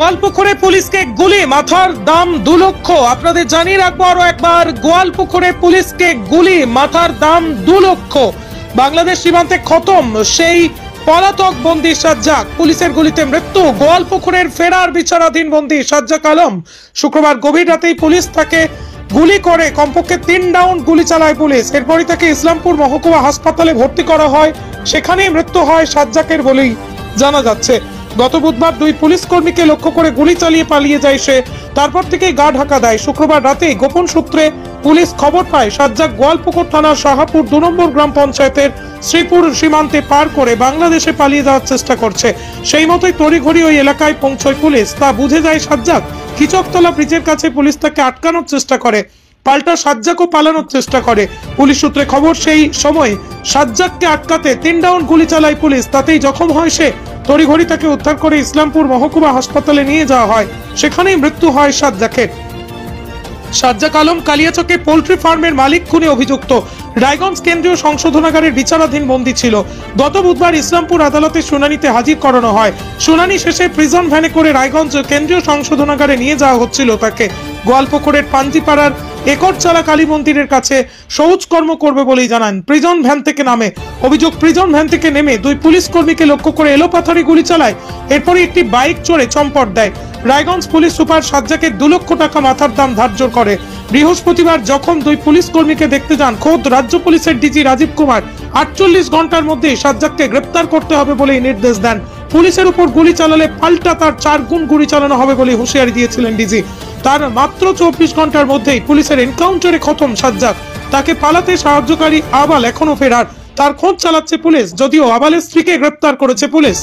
গোয়ালপুকুরে পুলিশকে গুলি, মাথার দাম 2 লক্ষ। আপনাদের জানিয়ে রাখবো আরো একবার, গোয়ালপুকুরে পুলিশকে গুলি, মাথার দাম 2 লক্ষ। বাংলাদেশ সীমান্তে খতম সেই পলাতক বন্দী সাজ্জাক, পুলিশের গুলিতে মৃত্যু। গোয়ালপুকুরের ফেরার বিচারাধীন বন্দী সাজ্জাক আলম শুক্রবার গভীর রাতেই পুলিশ তাকে গুলি করে কমপক্ষে 3 রাউন্ড গুলি চালায় পুলিশ। এরপরই তাকে ইসলামপুর মহকুমা হাসপাতালে ভর্তি করা হয়, সেখানেই মৃত্যু হয় সাজ্জাকের বলেই জানা যাচ্ছে। গত বুধবার 2 পুলিশ কর্মীকে লক্ষ্য করে গুলি চালিয়ে পালিয়ে যায় সে, তারপর থেকেই গা ঢাকা দেয়। শুক্রবার রাতে গোপন সূত্রে পুলিশ খবর পায় সাজ্জাক গোয়ালপুকুর থানার শাহাপুর 2 নম্বর গ্রাম পঞ্চায়েতের শ্রীপুর সীমান্তে পার করে বাংলাদেশে পালিয়ে যাওয়ার চেষ্টা করছে। সেই মতোই তড়িঘড়ি ওই এলাকায় পৌঁছয় পুলিশ। তা বুঝে যায় সাজ্জাক। খিচকতলা ব্রিজের কাছে পুলিশ তাকে আটকানোর চেষ্টা করে, পাল্টা সাজ্জাকও পালানোর চেষ্টা করে। পুলিশ সূত্রে খবর, সেই সময় সাজ্জাককে আটকাতে 3 রাউন্ড গুলি চালায় পুলিশ, তাতেই জখম হয় সে। তড়িঘড়ি তাকে উদ্ধার করে ইসলামপুর মহকুমা হাসপাতালে নিয়ে যাওয়া হয়, সেখানেই মৃত্যু হয় সাজ্জাকের। সাজ্জাক আলম কালিয়াচকে পোল্ট্রি ফার্মের মালিক খুনে অভিযুক্ত, রায়গঞ্জ কেন্দ্রীয় সংশোধনাগারের বিচারাধীন বন্দী ছিল। গত বুধবার ইসলামপুর আদালতে শুনানিতে হাজির করানো হয়। শুনানি শেষে প্রিজন ভ্যানে করে রায়গঞ্জ কেন্দ্রীয় সংশোধনাগারে নিয়ে যাওয়া হচ্ছিল তাকে। গোয়ালপুকুরের পাঞ্জিপাড়ার একরচালা কালী মন্দিরের কাছে শৌচকর্ম করবে বলেই জানান। প্রিজন ভ্যান থেকে নামে, অভিযোগ প্রিজন ভ্যান থেকে নেমে 2 পুলিশ কর্মীকে লক্ষ্য করে এলোপাথারি গুলি চালায়। এরপরে একটি বাইক চড়ে চম্পট দেয়। রায়গঞ্জ পুলিশ সুপার সাজ্জাকের 2 লক্ষ টাকা মাথার দাম ধার্য করে। বৃহস্পতিবার যখন 2 পুলিশ কর্মীকে দেখতে যান খোদ রাজ্য পুলিশের ডিজি রাজীব কুমার, 48 ঘন্টার মধ্যে সাজ্জাককে গ্রেপ্তার করতে হবে বলেই নির্দেশ দেন। পুলিশের উপর গুলি চালালে পাল্টা তার 4 গুণ গুলি চালানো হবে বলে হুঁশিয়ারি দিয়েছিলেন ডিজি। তার মাত্র 24 ঘন্টার মধ্যেই পুলিশের এনকাউন্টারে খতম সাজ্জাক। তাকে পালাতে সাহায্যকারী আবাল এখনো ফেরার, তার খোঁজ চালাচ্ছে পুলিশ, যদিও আবালের স্ত্রীকে গ্রেপ্তার করেছে পুলিশ।